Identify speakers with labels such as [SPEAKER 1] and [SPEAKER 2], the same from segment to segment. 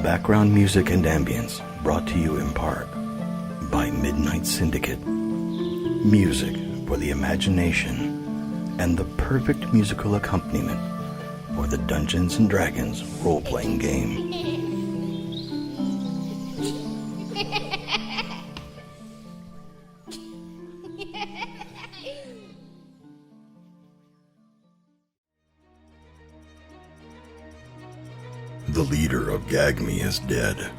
[SPEAKER 1] Background music and ambience brought to you in part by Midnight Syndicate. Music for the imagination and the perfect musical accompaniment for the Dungeons & Dragons role-playing game. The leader of Gagme is dead.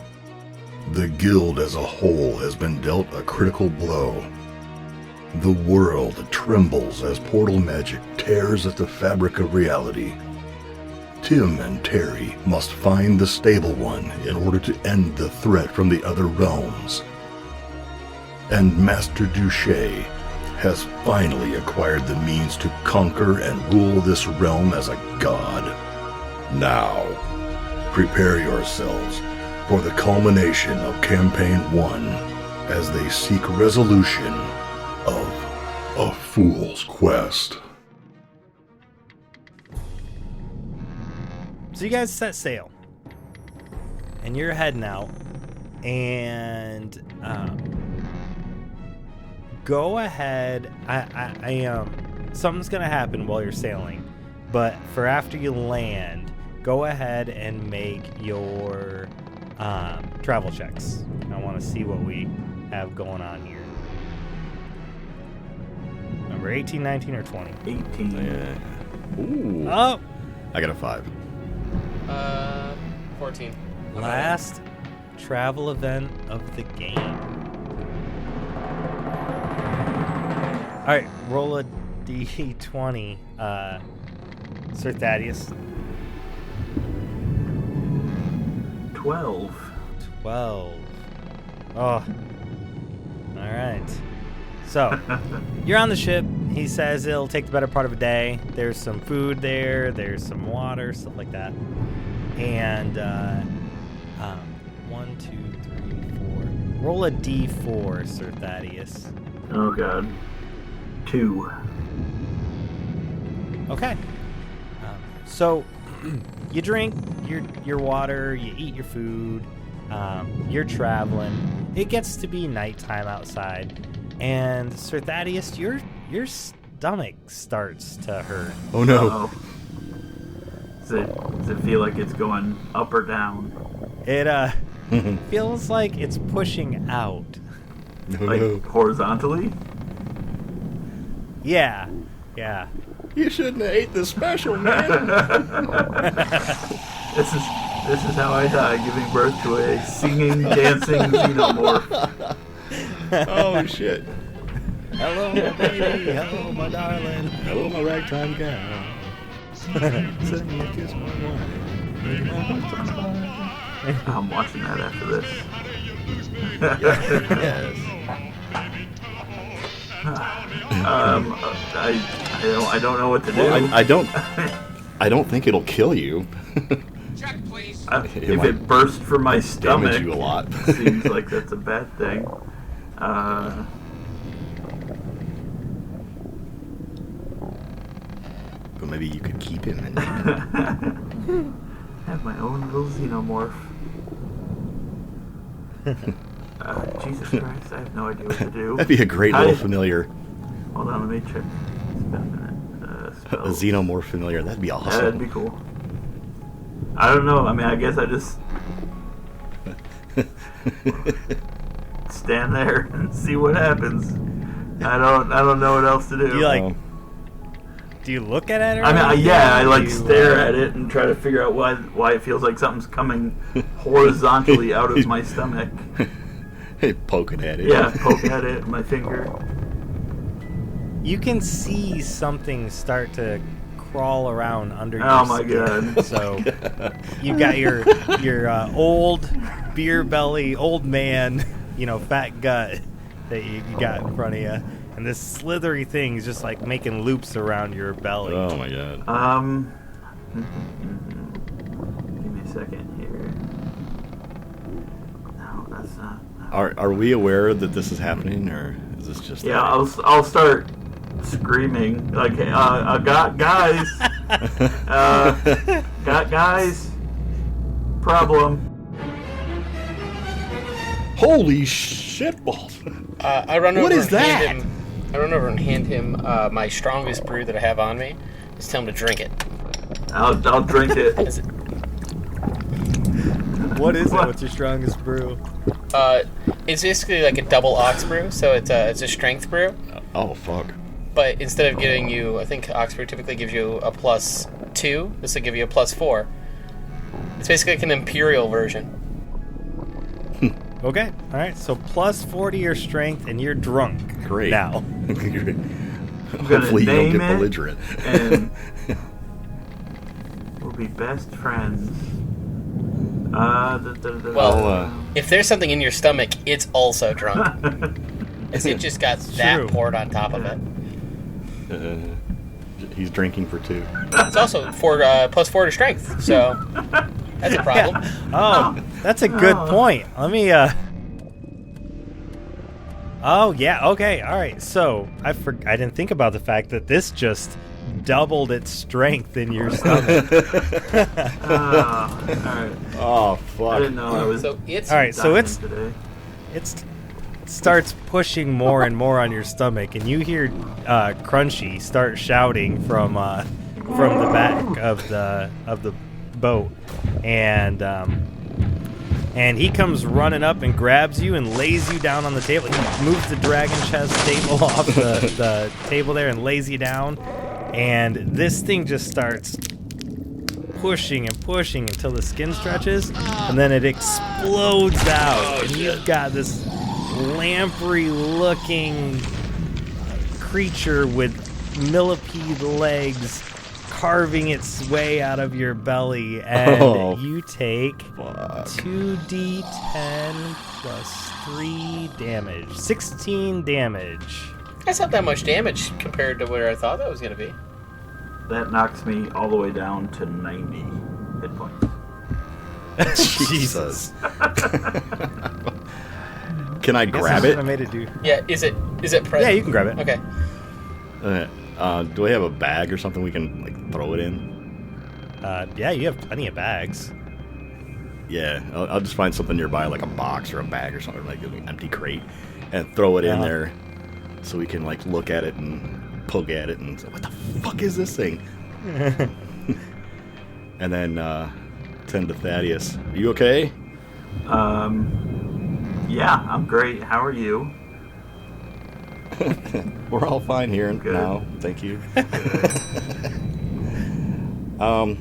[SPEAKER 1] The guild as a whole has been dealt a critical blow. The world trembles as portal magic tears at the fabric of reality. Tim and Terry must find the Stable One in order to end the threat from the other realms. And Master Duché has finally acquired the means to conquer and rule this realm as a god. Now, prepare yourselves for the culmination of Campaign 1 as they seek resolution of A Fool's Quest.
[SPEAKER 2] So you guys set sail, and you're heading out, and go ahead. Something's gonna happen while you're sailing, but for after you land, go ahead and make your travel checks. I want to see what we have going on here. Number 18, 19, or 20?
[SPEAKER 3] 18.
[SPEAKER 4] Yeah.
[SPEAKER 1] Ooh.
[SPEAKER 2] Oh!
[SPEAKER 1] I got a 5.
[SPEAKER 4] 14.
[SPEAKER 2] Last travel event of the game. Alright, roll a d20, Sir Thadeus.
[SPEAKER 3] 12.
[SPEAKER 2] 12. Oh. Alright. So, you're on the ship. He says it'll take the better part of a day. There's some food there. There's some water, stuff like that. And, 1, 2, 3, 4. Roll a d4, Sir Thadeus.
[SPEAKER 3] Oh, God. 2.
[SPEAKER 2] Okay. So, you drink your water, you eat your food, you're traveling. It gets to be nighttime outside, and Sir Thadeus, your stomach starts to hurt.
[SPEAKER 1] Oh no.
[SPEAKER 3] Uh-oh. Does it feel like it's going up or down?
[SPEAKER 2] It feels like it's pushing out.
[SPEAKER 3] Like horizontally?
[SPEAKER 2] Yeah.
[SPEAKER 1] You shouldn't have ate the special, man.
[SPEAKER 3] This is how I die, giving birth to a singing, dancing xenomorph.
[SPEAKER 1] Oh shit.
[SPEAKER 2] Hello, my baby. Hello, my darling.
[SPEAKER 1] Hello, my ragtime gal. Send me a kiss, my wife.
[SPEAKER 3] I'm watching that after this.
[SPEAKER 1] Yes.
[SPEAKER 3] I don't know what to do.
[SPEAKER 1] Well, I don't think it'll kill you.
[SPEAKER 4] Check, please.
[SPEAKER 3] If it burst from my stomach,
[SPEAKER 1] damage you a lot.
[SPEAKER 3] seems like that's a bad thing.
[SPEAKER 1] But maybe you could keep him and
[SPEAKER 3] have my own little xenomorph. Jesus Christ, I have no idea what to do.
[SPEAKER 1] that'd be a great little familiar.
[SPEAKER 3] Hold on, let me check.
[SPEAKER 1] A xenomorph familiar. That'd be
[SPEAKER 3] Yeah,
[SPEAKER 1] awesome.
[SPEAKER 3] that'd be cool. I don't know. I mean, I guess I just stand there and see what happens. I don't know what else to do.
[SPEAKER 2] Do you look at it? Or
[SPEAKER 3] I mean, I like
[SPEAKER 2] you,
[SPEAKER 3] stare at it and try to figure out why it feels like something's coming horizontally out of my stomach.
[SPEAKER 1] Hey, poking at it.
[SPEAKER 3] Yeah, poke at it with my finger.
[SPEAKER 2] You can see something start to crawl around under your
[SPEAKER 3] Oh my
[SPEAKER 2] skin.
[SPEAKER 3] God.
[SPEAKER 2] So you got your old beer belly, old man, fat gut that you got in front of you. And this slithery thing is just like making loops around your belly.
[SPEAKER 1] Oh my God.
[SPEAKER 3] Give me a second here. No, that's not.
[SPEAKER 1] Are we aware that this is happening, or is this just?
[SPEAKER 3] Yeah, I'll start screaming like, guys, problem.
[SPEAKER 5] Holy shit balls!
[SPEAKER 6] I run over
[SPEAKER 5] What is
[SPEAKER 6] and hand
[SPEAKER 5] that?
[SPEAKER 6] him. I run over and hand him my strongest brew that I have on me. Just tell him to drink it.
[SPEAKER 3] I'll drink it.
[SPEAKER 6] Is it-
[SPEAKER 2] What is it? What's your strongest brew?
[SPEAKER 6] It's basically like a double ox brew, so it's a strength brew.
[SPEAKER 5] Oh fuck!
[SPEAKER 6] But instead of giving you, I think ox brew typically gives you a +2. This will give you a +4. It's basically like an imperial version.
[SPEAKER 2] Okay, all right. So +4 to your strength, and you're drunk.
[SPEAKER 5] Great.
[SPEAKER 2] Now.
[SPEAKER 5] Hopefully you don't
[SPEAKER 3] name
[SPEAKER 5] get
[SPEAKER 3] it,
[SPEAKER 5] belligerent.
[SPEAKER 3] And we'll be best friends.
[SPEAKER 6] Well, if there's something in your stomach, it's also drunk. As it just got that
[SPEAKER 2] true.
[SPEAKER 6] poured on top of it.
[SPEAKER 5] He's drinking for 2.
[SPEAKER 6] It's also +4 to strength, so that's a problem.
[SPEAKER 2] Oh, that's a good point. Let me. Oh yeah. Okay. All right. So I didn't think about the fact that this just doubled its strength in your stomach.
[SPEAKER 3] Alright.
[SPEAKER 5] Oh
[SPEAKER 3] I
[SPEAKER 5] fuck!
[SPEAKER 3] didn't know I was
[SPEAKER 6] So it's
[SPEAKER 2] All right. So
[SPEAKER 3] dying
[SPEAKER 2] it's
[SPEAKER 3] today.
[SPEAKER 2] it starts pushing more and more on your stomach, and you hear Crunchy start shouting from the back of the boat, and he comes running up and grabs you and lays you down on the table. He moves the dragon chest table off the table there and lays you down, and this thing just starts pushing and pushing until the skin stretches, and then it explodes out, and you've got this lamprey-looking creature with millipede legs carving its way out of your belly, and you take 2d10 plus 3 damage. 16 damage.
[SPEAKER 6] That's not that much damage compared to where I thought that was going to be.
[SPEAKER 3] That knocks me all the way down to 90 hit points.
[SPEAKER 2] Jesus.
[SPEAKER 5] Can I
[SPEAKER 2] Guess
[SPEAKER 5] grab
[SPEAKER 2] that's
[SPEAKER 5] it?
[SPEAKER 2] what I made it do.
[SPEAKER 6] Yeah, is it present?
[SPEAKER 2] Yeah, you can grab it.
[SPEAKER 6] Okay.
[SPEAKER 5] Do we have a bag or something we can like throw it in?
[SPEAKER 2] Yeah, you have plenty of bags.
[SPEAKER 5] Yeah, I'll just find something nearby, like a box or a bag or something, like an empty crate, and throw it in there, so we can like look at it and poke at it and say, what the fuck is this thing? And then tend to Thadeus. Are you okay?
[SPEAKER 3] Yeah, I'm great. How are you?
[SPEAKER 5] We're all fine here
[SPEAKER 3] Good.
[SPEAKER 5] now. Thank you. So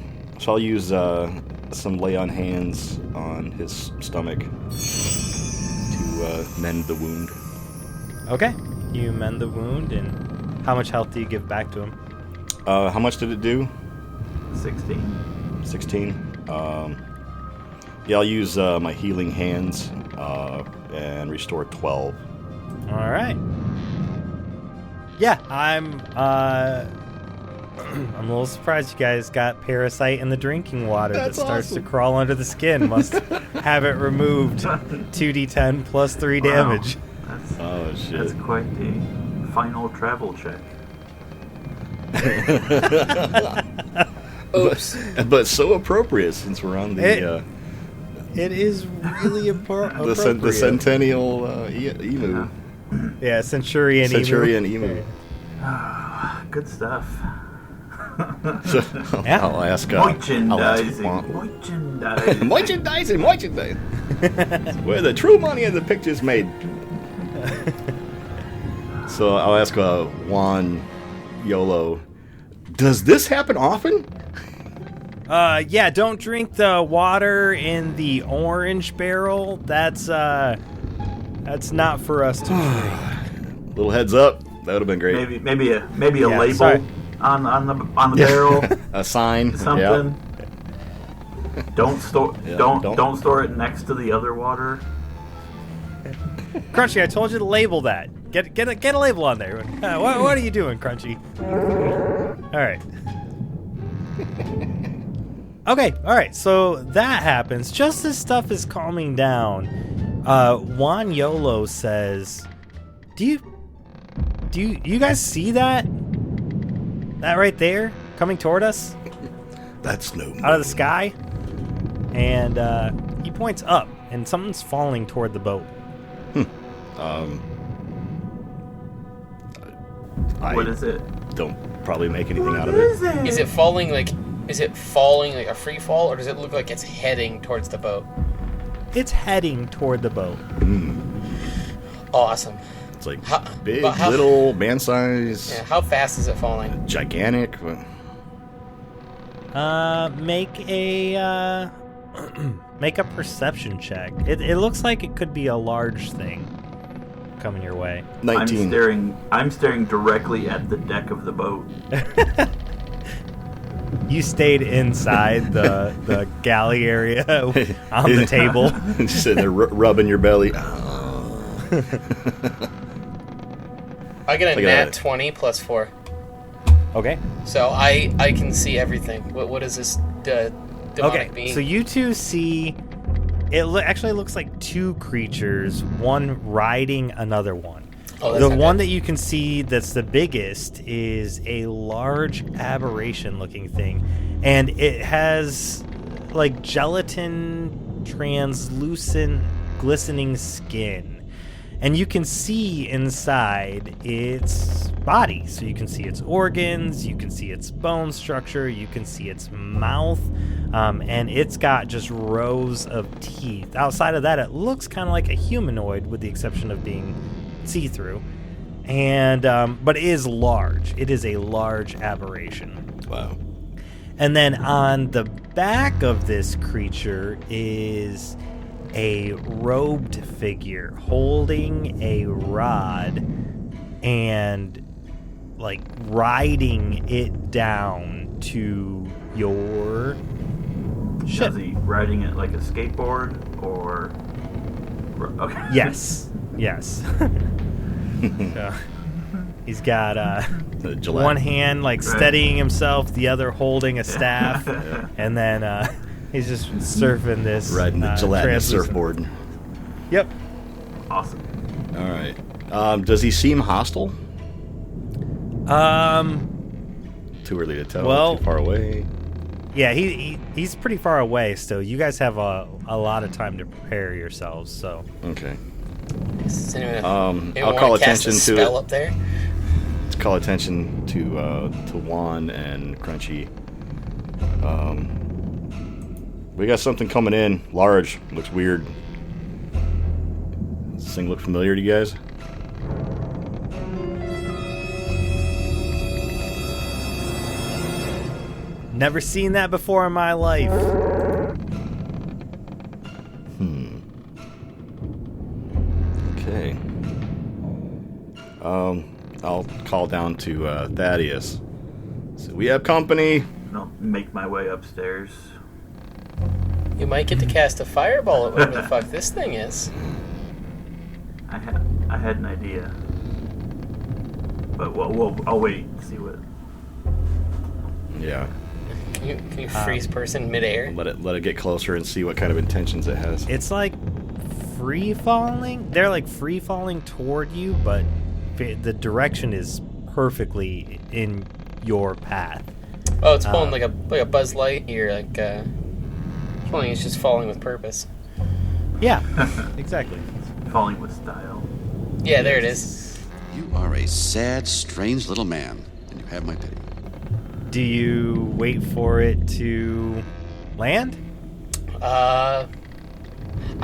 [SPEAKER 5] I'll use some lay on hands on his stomach to mend the wound.
[SPEAKER 2] Okay. You mend the wound, and how much health do you give back to him?
[SPEAKER 5] How much did it do?
[SPEAKER 3] 16.
[SPEAKER 5] 16. Yeah, I'll use my healing hands and restore 12.
[SPEAKER 2] All right. Yeah, I'm a little surprised you guys got parasite in the drinking water
[SPEAKER 5] That's
[SPEAKER 2] that starts
[SPEAKER 5] awesome.
[SPEAKER 2] to crawl under the skin. Must have it removed. 2d10 plus 3 damage.
[SPEAKER 5] Oh shit!
[SPEAKER 3] That's quite the final travel check.
[SPEAKER 6] Oops.
[SPEAKER 5] But so appropriate since we're on the
[SPEAKER 2] It is really appropriate.
[SPEAKER 5] the Centennial Emu.
[SPEAKER 2] Yeah, Century Emu.
[SPEAKER 5] Emu.
[SPEAKER 3] Good stuff.
[SPEAKER 5] So,
[SPEAKER 2] Yeah.
[SPEAKER 5] I'll ask.
[SPEAKER 3] Merchandising.
[SPEAKER 5] Merchandising. Where the true money of the picture's made. So I'll ask Juan Yolo. Does this happen often?
[SPEAKER 2] Yeah, don't drink the water in the orange barrel. That's not for us to drink.
[SPEAKER 5] Little heads up. That would have been great.
[SPEAKER 3] Maybe a
[SPEAKER 2] Yeah,
[SPEAKER 3] label
[SPEAKER 2] sorry.
[SPEAKER 3] on the barrel.
[SPEAKER 5] A sign.
[SPEAKER 3] Something. Don't store
[SPEAKER 5] Yeah,
[SPEAKER 3] don't store it next to the other water.
[SPEAKER 2] Crunchy, I told you to label that. Get a label on there. What are you doing, Crunchy? All right. Okay, all right. So that happens. Just as stuff is calming down, Juan Yolo says, "Do you guys see that? That right there, coming toward us
[SPEAKER 5] That's no.
[SPEAKER 2] out of the sky?" And he points up, and something's falling toward the boat.
[SPEAKER 3] What is it?
[SPEAKER 5] Don't probably make anything out of it.
[SPEAKER 6] Is it falling like a free fall, or does it look like it's heading towards the boat?
[SPEAKER 2] It's heading toward the boat.
[SPEAKER 6] Awesome.
[SPEAKER 5] It's like
[SPEAKER 6] How-
[SPEAKER 5] big,
[SPEAKER 6] but how-
[SPEAKER 5] little, man size,
[SPEAKER 6] Yeah, how fast is it falling?
[SPEAKER 5] gigantic.
[SPEAKER 2] Make a make a perception check. It looks like it could be a large thing coming your way.
[SPEAKER 5] 19.
[SPEAKER 3] I'm staring directly at the deck of the boat.
[SPEAKER 2] You stayed inside the galley area on the table.
[SPEAKER 5] Just sitting there rubbing your belly.
[SPEAKER 6] I get a
[SPEAKER 5] Look at
[SPEAKER 6] nat
[SPEAKER 5] that.
[SPEAKER 6] 20 plus 4.
[SPEAKER 2] Okay.
[SPEAKER 6] So I can see everything. What is this demonic
[SPEAKER 2] Okay.
[SPEAKER 6] being?
[SPEAKER 2] So you two see. It actually looks like two creatures, one riding another one.
[SPEAKER 6] Oh, that's
[SPEAKER 2] The
[SPEAKER 6] not
[SPEAKER 2] one
[SPEAKER 6] good.
[SPEAKER 2] that you can see that's the biggest is a large aberration-looking thing, and it has like gelatin, translucent, glistening skin. And you can see inside its body. So you can see its organs, you can see its bone structure, you can see its mouth, and it's got just rows of teeth. Outside of that, it looks kind of like a humanoid with the exception of being see-through. And but it is large. It is a large aberration.
[SPEAKER 5] Wow.
[SPEAKER 2] And then on the back of this creature is a robed figure holding a rod and like riding it down to your ship.
[SPEAKER 3] Is he riding it like a skateboard or? Okay.
[SPEAKER 2] Yes. He's got
[SPEAKER 5] The Gillette.
[SPEAKER 2] one hand like steadying himself, the other holding a staff, and then he's just surfing this
[SPEAKER 5] Riding the gelatinous
[SPEAKER 2] translucent-
[SPEAKER 5] surfboard.
[SPEAKER 2] Yep.
[SPEAKER 3] Awesome.
[SPEAKER 5] All right. Does he seem hostile? Too early to tell.
[SPEAKER 2] Well-
[SPEAKER 5] Too far away.
[SPEAKER 2] Yeah, he's pretty far away still. You guys have a lot of time to prepare yourselves, so.
[SPEAKER 5] Okay.
[SPEAKER 6] Does anyone, anyone
[SPEAKER 5] I'll call
[SPEAKER 6] wanna cast
[SPEAKER 5] attention
[SPEAKER 6] a
[SPEAKER 5] to
[SPEAKER 6] spell
[SPEAKER 5] it.
[SPEAKER 6] up there.
[SPEAKER 5] Let's call attention to Juan and Crunchy. We got something coming in. Large. Looks weird. Does this thing look familiar to you guys?
[SPEAKER 2] Never seen that before in my life.
[SPEAKER 5] Okay. I'll call down to Thadeus. So we have company.
[SPEAKER 3] And I'll make my way upstairs.
[SPEAKER 6] You might get to cast a fireball at whatever the fuck this thing is.
[SPEAKER 3] I had an idea, but I'll wait and see what.
[SPEAKER 5] Yeah.
[SPEAKER 6] Can you freeze person midair?
[SPEAKER 5] Let it get closer and see what kind of intentions it has.
[SPEAKER 2] It's like free falling. They're like free falling toward you, but the direction is perfectly in your path.
[SPEAKER 6] Oh, it's pulling like a Buzz Lightyear, like it's just falling with purpose.
[SPEAKER 2] Yeah, exactly.
[SPEAKER 3] Falling with style.
[SPEAKER 6] Yeah, there it is.
[SPEAKER 7] You are a sad, strange little man, and you have my pity.
[SPEAKER 2] Do you wait for it to land?
[SPEAKER 6] I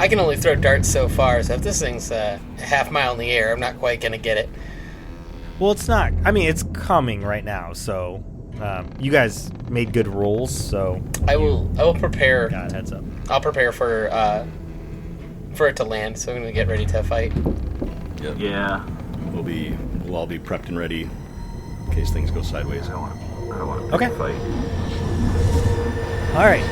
[SPEAKER 6] can only throw darts so far, so if this thing's a half mile in the air, I'm not quite gonna get it.
[SPEAKER 2] Well, it's not. I mean, it's coming right now, so you guys made good rolls, so
[SPEAKER 6] I will prepare.
[SPEAKER 2] got a heads up.
[SPEAKER 6] I'll prepare for it to land, so I'm gonna get ready to fight.
[SPEAKER 5] Yep.
[SPEAKER 3] Yeah.
[SPEAKER 5] We'll all be prepped and ready in case things go sideways.
[SPEAKER 3] I don't want to
[SPEAKER 2] Okay.
[SPEAKER 3] fight.
[SPEAKER 2] All right,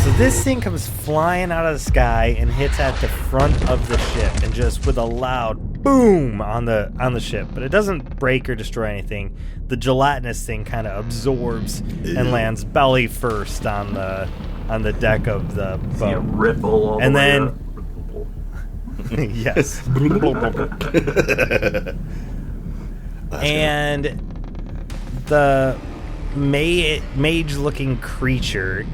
[SPEAKER 2] so this thing comes flying out of the sky and hits at the front of the ship, and just with a loud boom on the ship. But it doesn't break or destroy anything. The gelatinous thing kind of absorbs and lands belly first on the deck of the
[SPEAKER 3] See a
[SPEAKER 2] boat.
[SPEAKER 3] ripple all
[SPEAKER 2] And
[SPEAKER 3] the way
[SPEAKER 2] then-
[SPEAKER 3] up.
[SPEAKER 2] Yes. And the mage-looking creature.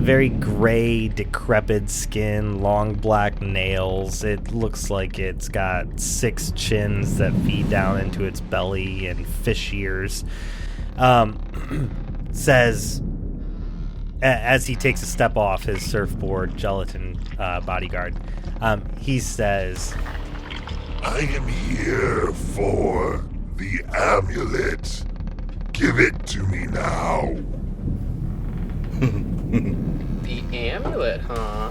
[SPEAKER 2] Very gray, decrepit skin, long black nails. It looks like it's got 6 chins that feed down into its belly and fish ears. Says, as he takes a step off his surfboard gelatin bodyguard, he says,
[SPEAKER 8] I am here for the amulet. Give it to me now.
[SPEAKER 6] The amulet, huh?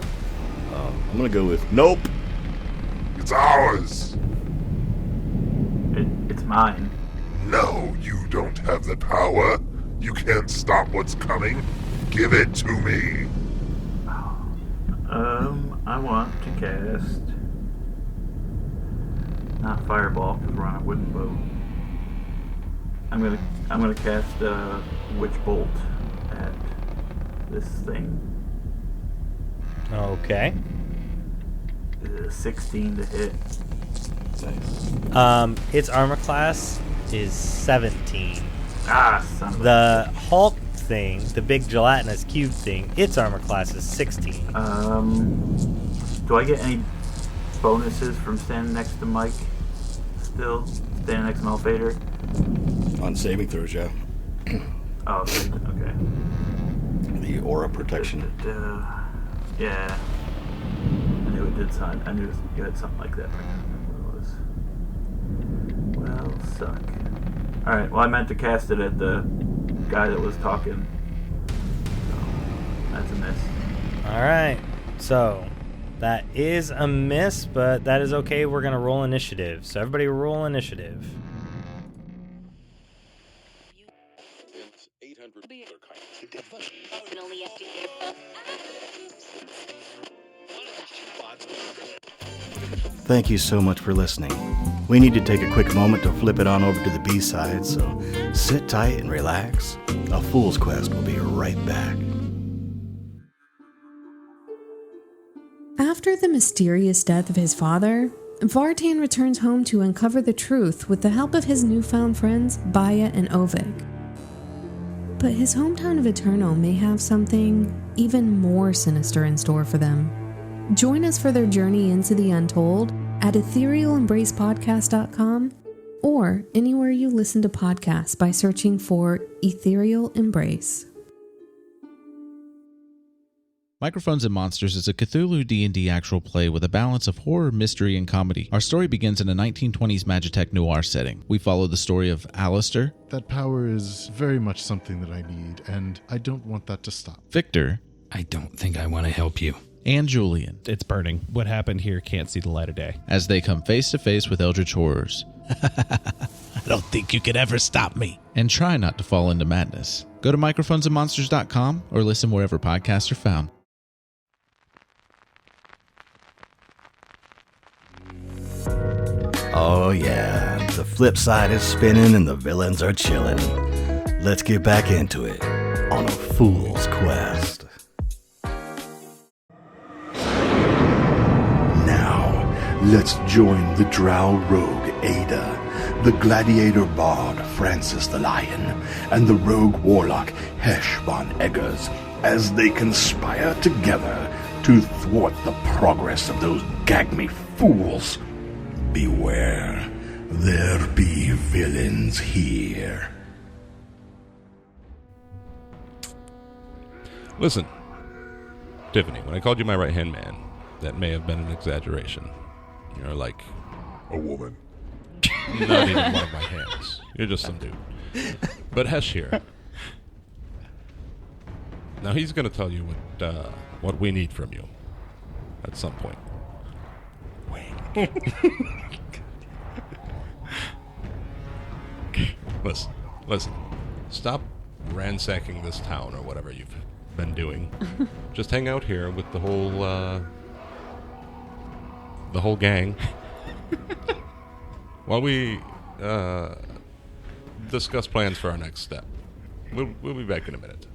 [SPEAKER 5] I'm gonna go with nope.
[SPEAKER 8] It's ours.
[SPEAKER 3] It's mine.
[SPEAKER 8] No, you don't have the power. You can't stop what's coming. Give it to me.
[SPEAKER 3] I want to cast not fireball because we're on a wooden boat. I'm gonna cast witch bolt at this thing.
[SPEAKER 2] okay.
[SPEAKER 3] 16 to hit.
[SPEAKER 2] Its armor class is 17.
[SPEAKER 3] Ah, son of a...
[SPEAKER 2] The Hulk thing, the big gelatinous cube thing, its armor class is 16.
[SPEAKER 3] Do I get any bonuses from standing next to Mike? Still standing next to Malphaedor?
[SPEAKER 5] On saving throws, yeah.
[SPEAKER 3] Oh, okay.
[SPEAKER 5] The aura protection.
[SPEAKER 3] Yeah. I knew it did something. I knew you had something like that. I can't remember what it was. Well, suck. Alright, well, I meant to cast it at the guy that was talking. So, that's a miss.
[SPEAKER 2] Alright, so that is a miss, but that is okay. We're going to roll initiative. So everybody roll initiative.
[SPEAKER 5] Thank you so much for listening. We need to take a quick moment to flip it on over to the B-side, so sit tight and relax. A Fool's Quest will be right back.
[SPEAKER 9] After the mysterious death of his father, Vartan returns home to uncover the truth with the help of his newfound friends, Baya and Ovik. But his hometown of Eterno may have something even more sinister in store for them. Join us for their journey into the untold at etherealembracepodcast.com or anywhere you listen to podcasts by searching for Ethereal Embrace.
[SPEAKER 10] Microphones and Monsters is a Cthulhu D&D actual play with a balance of horror, mystery, and comedy. Our story begins in a 1920s Magitech noir setting. We follow the story of Alistair.
[SPEAKER 11] That power is very much something that I need, and I don't want that to stop.
[SPEAKER 10] Victor.
[SPEAKER 12] I don't think I want to help you.
[SPEAKER 10] And Julian.
[SPEAKER 13] It's burning. What happened here can't see the light of day.
[SPEAKER 10] As they come face to face with eldritch horrors.
[SPEAKER 13] I don't think you could ever stop me.
[SPEAKER 10] And try not to fall into madness. Go to microphonesandmonsters.com or listen wherever podcasts are found.
[SPEAKER 5] Oh yeah, the flip side is spinning and the villains are chilling. Let's get back into it on A Fool's Quest. Now, let's join the drow rogue Ayda, the gladiator bard Francis the Lion, and the rogue warlock Hesh von Eggars as they conspire together to thwart the progress of those gag-me fools. Beware, there be villains here.
[SPEAKER 14] Listen, Tiffany, when I called you my right-hand man, that may have been an exaggeration. You're like...
[SPEAKER 8] a woman.
[SPEAKER 14] Not even one of my hands. You're just some dude. But Hesh here. Now he's going to tell you what we need from you at some point. Listen. Stop ransacking this town or whatever you've been doing. Just hang out here with the whole gang while we discuss plans for our next step. We'll be back in a minute.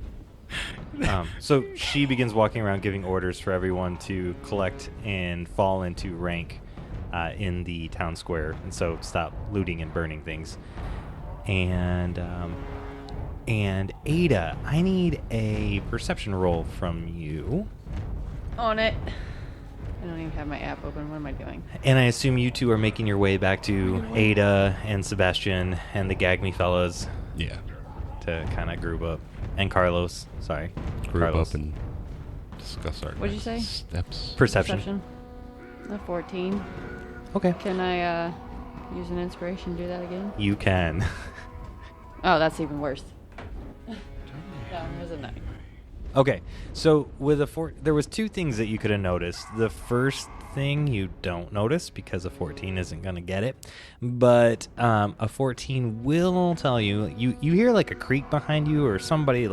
[SPEAKER 2] So she begins walking around giving orders for everyone to collect and fall into rank in the town square, and so stop looting and burning things. And And Ayda, I need a perception roll from you.
[SPEAKER 15] On it. I don't even have my app open. What am I doing?
[SPEAKER 2] And I assume you two are making your way back to Ayda and Sebastian and the Gag Me fellas.
[SPEAKER 14] Yeah.
[SPEAKER 2] To kind of group up. And Carlos. Sorry.
[SPEAKER 14] Group
[SPEAKER 2] Carlos.
[SPEAKER 14] up and discuss our
[SPEAKER 15] What'd you say?
[SPEAKER 14] steps.
[SPEAKER 2] Perception.
[SPEAKER 15] A 14.
[SPEAKER 2] Okay.
[SPEAKER 15] Can I use an inspiration to do that again?
[SPEAKER 2] You can.
[SPEAKER 15] Oh, that's even worse. No, there's a 9.
[SPEAKER 2] Okay, so with a there was 2 things that you could have noticed. The first thing you don't notice because a 14 isn't going to get it, but a 14 will tell you hear like a creak behind you or somebody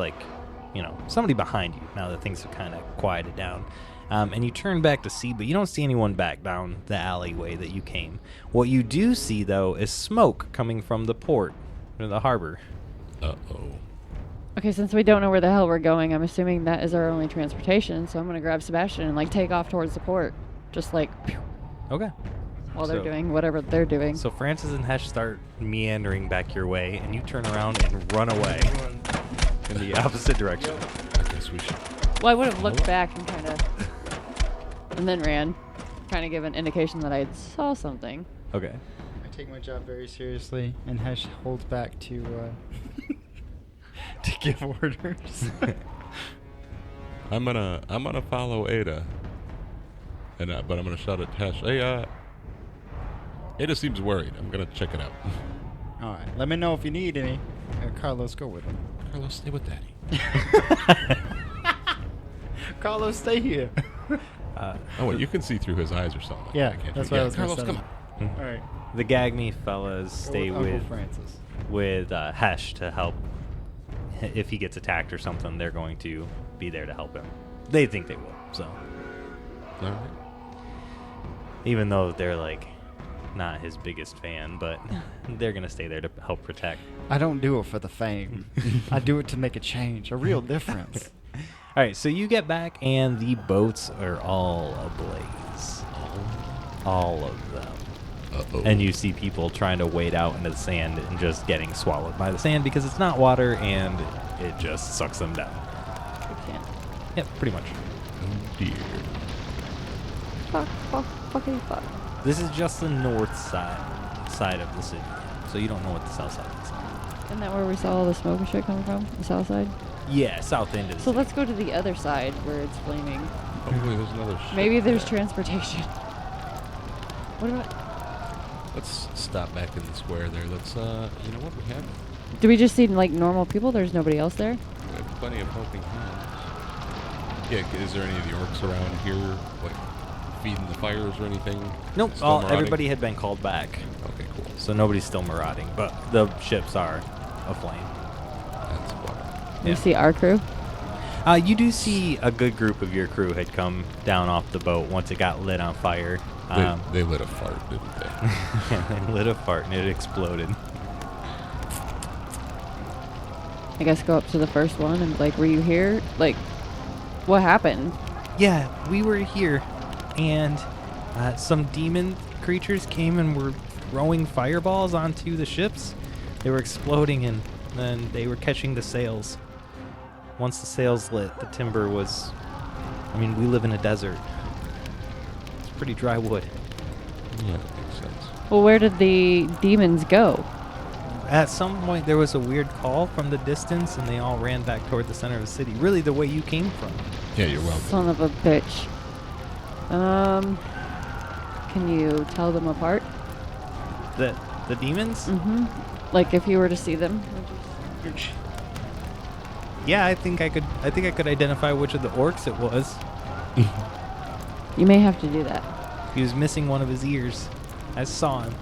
[SPEAKER 2] somebody behind you now that things have kind of quieted down. And you turn back to see, but you don't see anyone back down the alleyway that you came. What you do see, though, is smoke coming from the port, or the harbor.
[SPEAKER 14] Uh-oh.
[SPEAKER 15] Okay, since we don't know where the hell we're going, I'm assuming that is our only transportation, so I'm going to grab Sebastian and, take off towards the port. Just, pew,
[SPEAKER 2] Okay.
[SPEAKER 15] while they're doing whatever they're doing.
[SPEAKER 2] So Francis and Hesh start meandering back your way, and you turn around and run away in the opposite direction.
[SPEAKER 14] I guess we should...
[SPEAKER 15] Well, I would have looked back and kind of... and then ran. Kind of give an indication that I saw something.
[SPEAKER 2] Okay.
[SPEAKER 16] I take my job very seriously, and Hesh holds back to to give orders.
[SPEAKER 14] I'm gonna follow Ayda, and but I'm gonna shout at Hesh. Hey, Ayda seems worried. I'm gonna check it out.
[SPEAKER 16] All right. Let me know if you need any. Carlos, go with him.
[SPEAKER 14] Carlos, stay with Daddy.
[SPEAKER 16] Carlos, stay here.
[SPEAKER 14] Oh, wait, you can see through his eyes or something.
[SPEAKER 16] Yeah,
[SPEAKER 14] Can't
[SPEAKER 16] that's
[SPEAKER 14] you?
[SPEAKER 16] what I was
[SPEAKER 14] Carlos,
[SPEAKER 16] gonna
[SPEAKER 14] come
[SPEAKER 16] say.
[SPEAKER 14] on.
[SPEAKER 16] All right.
[SPEAKER 2] The Gag Me fellas stay
[SPEAKER 16] Uncle
[SPEAKER 2] with
[SPEAKER 16] Francis.
[SPEAKER 2] with Hesh to help. If he gets attacked or something, they're going to be there to help him. They think they will, so.
[SPEAKER 14] All right.
[SPEAKER 2] Even though they're not his biggest fan, but they're going to stay there to help protect.
[SPEAKER 16] I don't do it for the fame. I do it to make a change, a real difference.
[SPEAKER 2] All right, so you get back, and the boats are all ablaze. All of them.
[SPEAKER 14] Uh-oh.
[SPEAKER 2] And you see people trying to wade out into the sand and just getting swallowed by the sand because it's not water and it just sucks them down. Yep, pretty much.
[SPEAKER 14] Oh, dear.
[SPEAKER 15] Fuck.
[SPEAKER 2] This is just the north side of the city, so you don't know what the south side is.
[SPEAKER 15] Isn't that where we saw all the smoke and shit coming from? The south side?
[SPEAKER 2] Yeah, south end of the
[SPEAKER 15] So
[SPEAKER 2] city.
[SPEAKER 15] let's go to the other side where it's flaming.
[SPEAKER 14] Hopefully there's another ship
[SPEAKER 15] Maybe there's
[SPEAKER 14] there.
[SPEAKER 15] transportation. What about...
[SPEAKER 14] Let's stop back in the square there. Let's, you know what we have?
[SPEAKER 15] Do we just see, normal people? There's nobody else there?
[SPEAKER 14] We have plenty of helping hands. Yeah, is there any of the orcs around here, feeding the fires or anything?
[SPEAKER 2] Nope,
[SPEAKER 14] Still marauding?
[SPEAKER 2] everybody had been called back.
[SPEAKER 14] Okay, cool.
[SPEAKER 2] So nobody's still marauding, but the ships are aflame.
[SPEAKER 14] That's what.
[SPEAKER 15] You see our crew?
[SPEAKER 2] You do see a good group of your crew had come down off the boat once it got lit on fire.
[SPEAKER 14] They lit a fart, didn't they?
[SPEAKER 2] Yeah, they lit a fart and it exploded.
[SPEAKER 15] I guess go up to the first one and were you here? What happened?
[SPEAKER 2] Yeah, we were here, and some demon creatures came and were throwing fireballs onto the ships. They were exploding, and then they were catching the sails. Once the sails lit, the timber was... we live in a desert. It's pretty dry wood.
[SPEAKER 14] Yeah, that makes sense.
[SPEAKER 15] Well, where did the demons go?
[SPEAKER 2] At some point, there was a weird call from the distance, and they all ran back toward the center of the city. Really, the way you came from.
[SPEAKER 14] Yeah, you're welcome.
[SPEAKER 15] Son of a bitch. Can you tell them apart?
[SPEAKER 2] The demons?
[SPEAKER 15] Mm-hmm. If you were to see them.
[SPEAKER 2] Yeah, I think I could identify which of the orcs it was.
[SPEAKER 15] You may have to do that.
[SPEAKER 2] He was missing one of his ears. I saw him.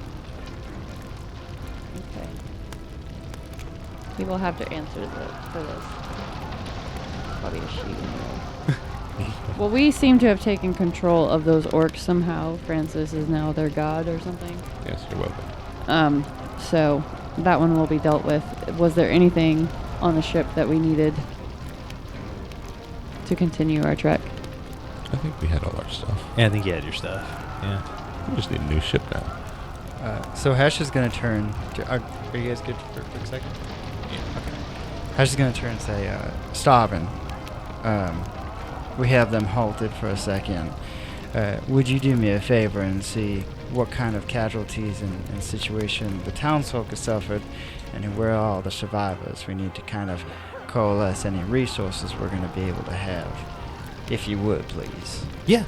[SPEAKER 15] Okay. He will have to answer for this. Probably a she. Well, we seem to have taken control of those orcs somehow. Francis is now their god or something.
[SPEAKER 14] Yes, you're welcome.
[SPEAKER 15] So that one will be dealt with. Was there anything on the ship that we needed to continue our trek?
[SPEAKER 14] I think we had all our stuff.
[SPEAKER 2] Yeah, I think you had your stuff. Yeah.
[SPEAKER 14] We just need a new ship now.
[SPEAKER 16] So Hesh is going to turn. Are you guys good for a quick second?
[SPEAKER 14] Yeah.
[SPEAKER 16] Okay. Hesh is going to turn and say, Starvin, we have them halted for a second. Would you do me a favor and see what kind of casualties and situation the townsfolk has suffered, and where are all the survivors? We need to kind of coalesce any resources we're going to be able to have. If you would, please.
[SPEAKER 2] Yeah,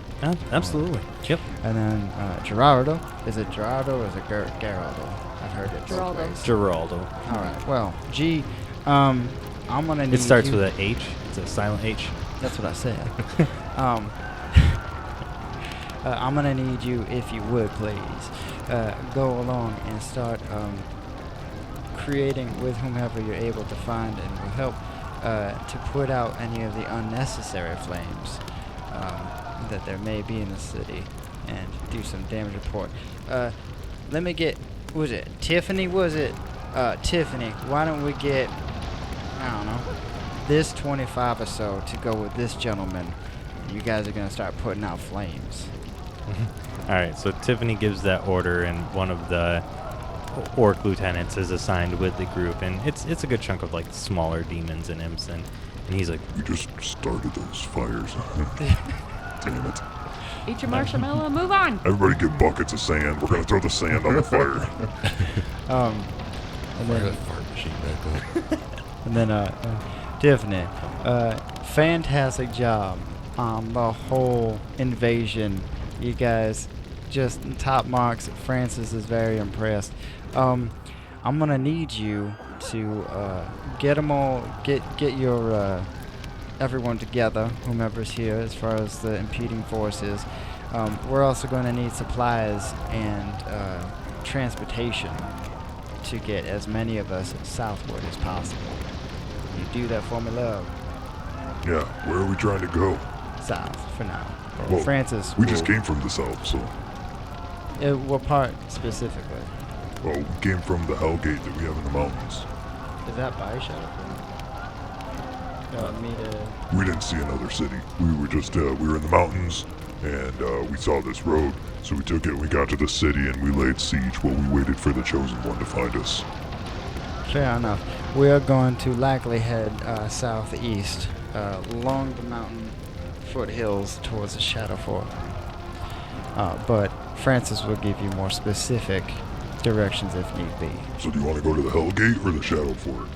[SPEAKER 2] absolutely. Yep.
[SPEAKER 16] And then Gerardo. Is it Gerardo or is it Geraldo? I've heard it.
[SPEAKER 15] Geraldo.
[SPEAKER 2] Geraldo.
[SPEAKER 16] All right. Well, G, I'm gonna need.
[SPEAKER 2] It starts
[SPEAKER 16] you.
[SPEAKER 2] with an H. It's a silent H.
[SPEAKER 16] That's what I said. I'm gonna need you, if you would, please, go along and start creating with whomever you're able to find, and will help to put out any of the unnecessary flames that there may be in the city, and do some damage report. Let me get, was it Tiffany? Tiffany, why don't we get, I don't know, this 25 or so to go with this gentleman. You guys are gonna start putting out flames.
[SPEAKER 2] All right, so Tiffany gives that order, and one of the orc lieutenants is assigned with the group, and it's a good chunk of like smaller demons and imps, and he's like,
[SPEAKER 8] "We just started those fires." Damn it!
[SPEAKER 15] Eat your marshmallow and move on.
[SPEAKER 8] Everybody get buckets of sand. We're gonna throw the sand on the fire.
[SPEAKER 16] And
[SPEAKER 14] Fire
[SPEAKER 16] then,
[SPEAKER 14] that fart machine back up.
[SPEAKER 16] and then Tiffany, fantastic job on the whole invasion. You guys, just top marks. Francis is very impressed. I'm gonna need you to get them all, get your everyone together, whomever's here, as far as the impeding forces. We're also going to need supplies and transportation to get as many of us southward as possible. You do that for me, love?
[SPEAKER 8] Yeah, where are we trying to go?
[SPEAKER 16] South, for now.
[SPEAKER 8] Well,
[SPEAKER 16] Francis,
[SPEAKER 8] we just came from the south, so...
[SPEAKER 16] what part, specifically?
[SPEAKER 8] Well, we came from the Hellgate that we have in the mountains.
[SPEAKER 16] Is that by Shadowford?
[SPEAKER 8] We didn't see another city. We were just, we were in the mountains, and we saw this road, so we took it, we got to the city, and we laid siege while we waited for the Chosen One to find us.
[SPEAKER 16] Fair enough. We are going to likely head southeast, along the mountain foothills towards the Shadowford. But Francis will give you more specific directions if need be.
[SPEAKER 8] So do you want to go to the Hellgate or the Shadowford?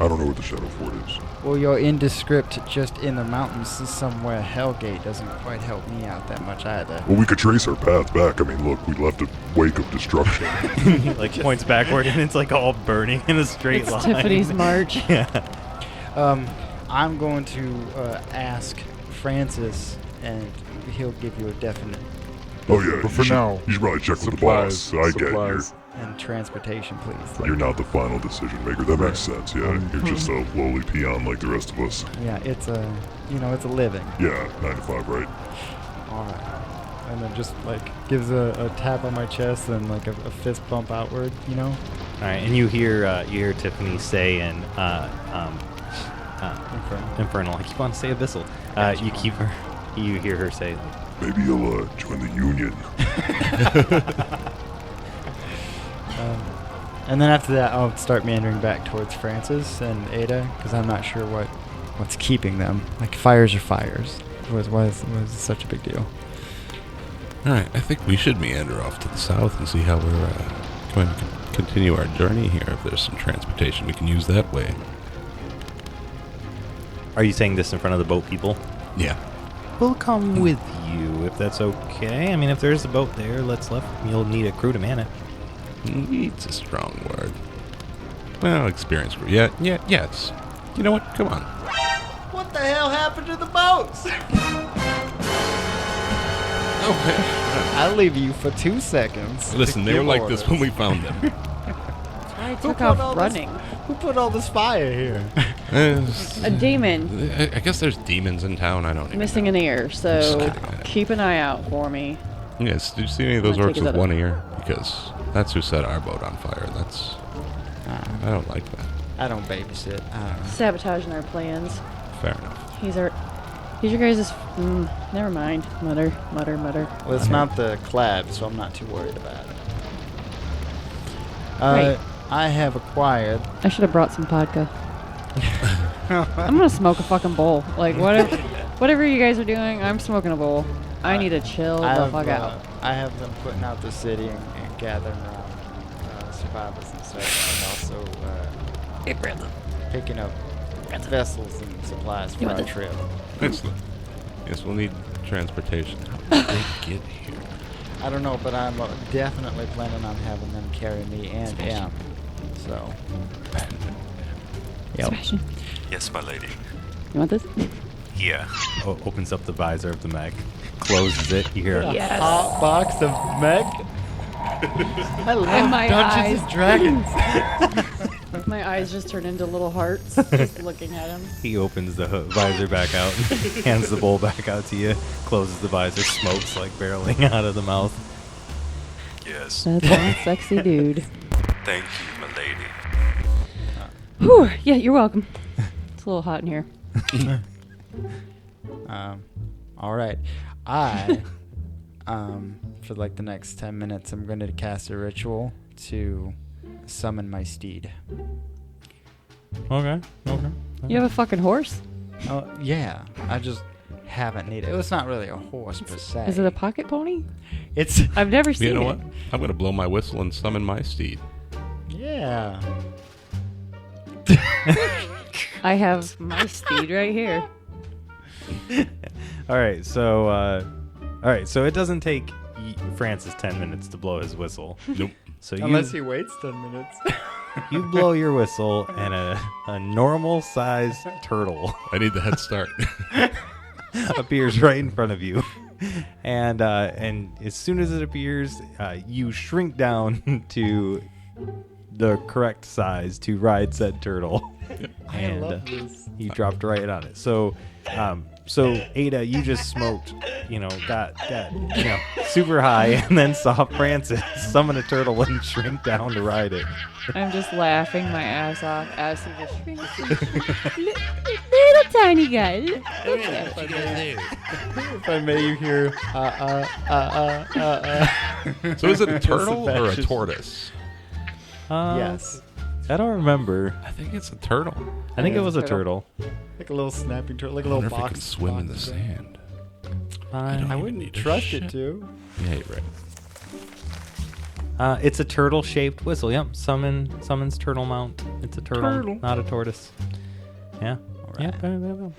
[SPEAKER 8] I don't know what the Shadowford is.
[SPEAKER 16] Well, you're indescript just in the mountains somewhere. Hellgate doesn't quite help me out that much either.
[SPEAKER 8] Well, we could trace our path back. I mean, look, we left a wake of destruction.
[SPEAKER 2] like points backward, and it's like all burning in a straight line.
[SPEAKER 15] Tiffany's march.
[SPEAKER 2] Yeah.
[SPEAKER 16] I'm going to ask Francis, and he'll give you a definite.
[SPEAKER 8] Oh yeah,
[SPEAKER 11] but for now,
[SPEAKER 8] you should probably check with the boss. I get here.
[SPEAKER 16] And transportation, please.
[SPEAKER 8] You're not the final decision maker. That makes sense. Yeah, you're just a lowly peon like the rest of us.
[SPEAKER 16] Yeah, it's a, it's a living.
[SPEAKER 8] Yeah, 9 to 5, right?
[SPEAKER 16] All right. And then just like gives a tap on my chest and like a fist bump outward, All
[SPEAKER 2] right, and you hear Tiffany say in Infernal. I keep on saying Abyssal. You hear her say,
[SPEAKER 8] maybe you'll join the Union.
[SPEAKER 16] And then after that, I'll start meandering back towards Francis and Ayda, because I'm not sure what's keeping them. Like, fires are fires. Why is such a big deal?
[SPEAKER 14] All right, I think we should meander off to the south and see how we're going to continue our journey here. If there's some transportation we can use that way.
[SPEAKER 2] Are you saying this in front of the boat people?
[SPEAKER 14] Yeah.
[SPEAKER 2] We'll come with you, if that's okay. I mean, if there's a boat there, you'll need a crew to man it.
[SPEAKER 14] Needs a strong word. Well, experienced crew. Yeah, it's... You know what? Come on.
[SPEAKER 16] What the hell happened to the boats? I'll leave you for 2 seconds.
[SPEAKER 14] Listen, they were like this when we found them.
[SPEAKER 15] I took off running.
[SPEAKER 16] Who put all this fire here?
[SPEAKER 15] A demon.
[SPEAKER 14] I guess there's demons in town. I don't even
[SPEAKER 15] Missing an ear, so keep an eye out for me.
[SPEAKER 14] Yes, do you see any of those orcs with one ear? Because that's who set our boat on fire. That's... I don't like that.
[SPEAKER 16] I don't babysit. I don't know.
[SPEAKER 15] Sabotaging our plans.
[SPEAKER 14] Fair enough.
[SPEAKER 15] He's your guys' never mind. Mutter.
[SPEAKER 16] Well, it's not the clad, so I'm not too worried about it.
[SPEAKER 15] Right.
[SPEAKER 16] I have acquired...
[SPEAKER 15] I should have brought some vodka. I'm gonna smoke a fucking bowl. Like whatever you guys are doing, I'm smoking a bowl. I need to chill the fuck out.
[SPEAKER 16] I have them putting out the city and gathering around survivors and stuff, and also picking up vessels and supplies for our trip.
[SPEAKER 14] Excellent. Yes, we'll need transportation. How did they get here?
[SPEAKER 16] I don't know, but I'm definitely planning on having them carry me and Am. So. Yep.
[SPEAKER 15] Sebastian.
[SPEAKER 17] Yes, my lady.
[SPEAKER 15] You want this?
[SPEAKER 17] Yeah.
[SPEAKER 2] Opens up the visor of the mech, closes it. You hear a
[SPEAKER 16] hot box of mech. I love
[SPEAKER 15] my
[SPEAKER 16] Dungeons and Dragons.
[SPEAKER 15] My eyes just turn into little hearts just looking at him.
[SPEAKER 2] He opens the visor back out, hands the bowl back out to you, closes the visor, smokes like barreling out of the mouth.
[SPEAKER 17] Yes.
[SPEAKER 15] That's one sexy dude.
[SPEAKER 17] Thank you, my lady.
[SPEAKER 15] Whew, yeah, you're welcome. It's a little hot in here.
[SPEAKER 16] All right. I, for like the next 10 minutes, I'm going to cast a ritual to summon my steed.
[SPEAKER 2] Okay.
[SPEAKER 15] You have a fucking horse?
[SPEAKER 16] Oh, yeah. I just haven't needed it. It's not really a horse per se.
[SPEAKER 15] Is it a pocket pony?
[SPEAKER 16] It's.
[SPEAKER 15] I've never seen it.
[SPEAKER 14] You know what? I'm going to blow my whistle and summon my steed.
[SPEAKER 16] Yeah.
[SPEAKER 15] I have my steed right here.
[SPEAKER 2] All right, so it doesn't take Francis 10 minutes to blow his whistle.
[SPEAKER 14] Nope.
[SPEAKER 2] So
[SPEAKER 16] unless he waits 10 minutes.
[SPEAKER 2] You blow your whistle, and a normal-sized turtle.
[SPEAKER 14] I need the head start.
[SPEAKER 2] Appears right in front of you, and as soon as it appears, you shrink down to the correct size to ride said turtle.
[SPEAKER 16] I love this.
[SPEAKER 2] You dropped right on it. So Ayda, you just smoked, got super high, and then saw Francis summon a turtle and shrink down to ride it.
[SPEAKER 15] I'm just laughing my ass off as he just shrinks. Little tiny guy.
[SPEAKER 16] If I may, you hear.
[SPEAKER 14] So is it a turtle or a tortoise?
[SPEAKER 16] Yes.
[SPEAKER 2] I don't remember.
[SPEAKER 14] I think it's a turtle.
[SPEAKER 2] I think it was a turtle.
[SPEAKER 16] Like a little snapping turtle, like a
[SPEAKER 14] I wonder
[SPEAKER 16] little
[SPEAKER 14] if it
[SPEAKER 16] box.
[SPEAKER 14] can swim in the sand.
[SPEAKER 16] I wouldn't trust it to.
[SPEAKER 14] Yeah, you're right.
[SPEAKER 2] It's a turtle-shaped whistle. Yep, summons turtle mount. It's a turtle. Not a tortoise. Yeah.
[SPEAKER 16] Right.
[SPEAKER 2] Yeah.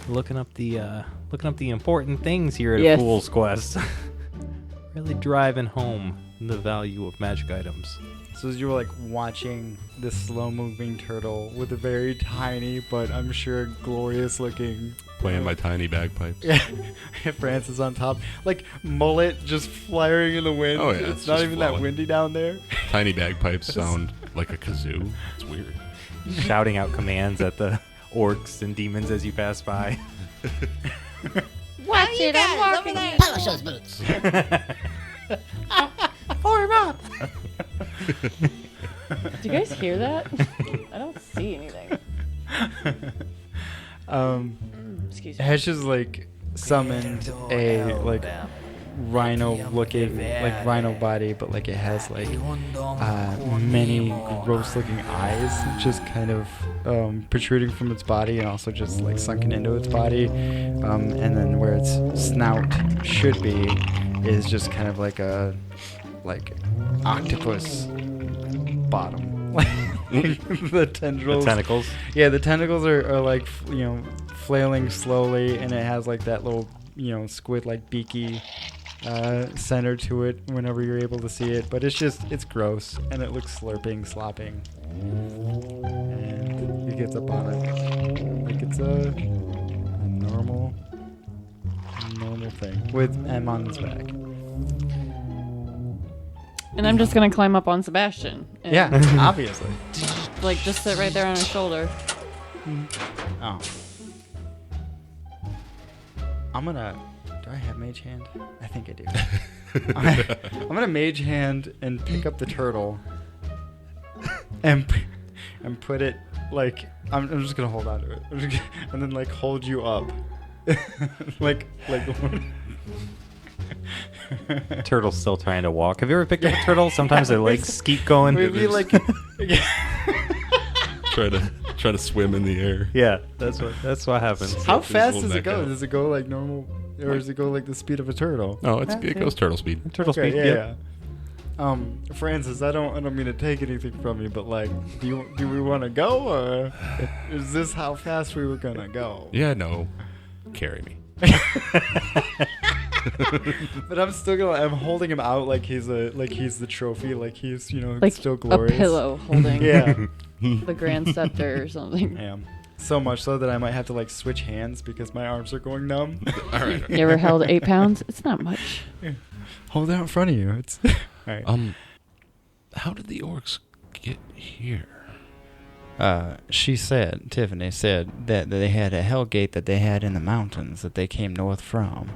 [SPEAKER 2] Looking up the important things here at A Fool's Quest. Really driving home the value of magic items.
[SPEAKER 16] So as you were like watching this slow-moving turtle with a very tiny, but I'm sure glorious-looking.
[SPEAKER 14] Playing my tiny bagpipes.
[SPEAKER 16] Yeah, Francis on top, like mullet just flaring in the wind.
[SPEAKER 14] Oh yeah,
[SPEAKER 16] it's not even that windy down there.
[SPEAKER 14] Tiny bagpipes sound like a kazoo. It's weird.
[SPEAKER 2] Shouting out commands at the orcs and demons as you pass by.
[SPEAKER 15] Watch it, I'm walking in.
[SPEAKER 18] Polish those boots.
[SPEAKER 15] Pour him up. Do you guys hear that? I don't see anything. Excuse me.
[SPEAKER 16] Hesh is like summoned a like rhino-looking, like rhino body, but like it has like many gross-looking eyes, just kind of protruding from its body, and also just like sunken into its body. And then where its snout should be is just kind of like a octopus bottom. The tendrils.
[SPEAKER 2] The tentacles.
[SPEAKER 16] Yeah, the tentacles are like flailing slowly, and it has like that little squid like beaky center to it whenever you're able to see it. But it's gross, and it looks slurping, slopping, and he gets up on it like it's a normal thing with M on its back.
[SPEAKER 15] And I'm just gonna climb up on Sebastian. And
[SPEAKER 16] Yeah, obviously.
[SPEAKER 15] Like just sit right there on his shoulder.
[SPEAKER 16] Oh. Do I have Mage Hand? I think I do. I'm gonna Mage Hand and pick up the turtle and put it like I'm just gonna hold on to it. And then like hold you up. like
[SPEAKER 2] Turtle's still trying to walk. Have you ever picked up a turtle? Sometimes their legs keep going.
[SPEAKER 16] Maybe like
[SPEAKER 14] try to swim in the air.
[SPEAKER 2] Yeah, that's what happens.
[SPEAKER 16] How fast does
[SPEAKER 14] hold
[SPEAKER 16] it go?
[SPEAKER 14] back out.
[SPEAKER 16] Does it go like normal, or does it go like the speed of a turtle?
[SPEAKER 14] No, it goes turtle speed.
[SPEAKER 2] Turtle
[SPEAKER 16] Okay,
[SPEAKER 2] speed.
[SPEAKER 16] yeah. Francis, I don't mean to take anything from you, but like, do we want to go, or is this how fast we were gonna go?
[SPEAKER 14] Yeah, no. Carry me.
[SPEAKER 16] But I'm still I'm holding him out like he's the trophy, like he's
[SPEAKER 15] like
[SPEAKER 16] still glorious.
[SPEAKER 15] a pillow holding
[SPEAKER 16] Yeah.
[SPEAKER 15] the grand scepter or something.
[SPEAKER 16] Yeah. So much so that I might have to like switch hands because my arms are going numb.
[SPEAKER 14] All right.
[SPEAKER 15] You ever held 8 pounds? It's not much.
[SPEAKER 16] Hold it out in front of you. It's all right.
[SPEAKER 14] How did the orcs get here?
[SPEAKER 16] Tiffany said that they had a hell gate that they had in the mountains that they came north from.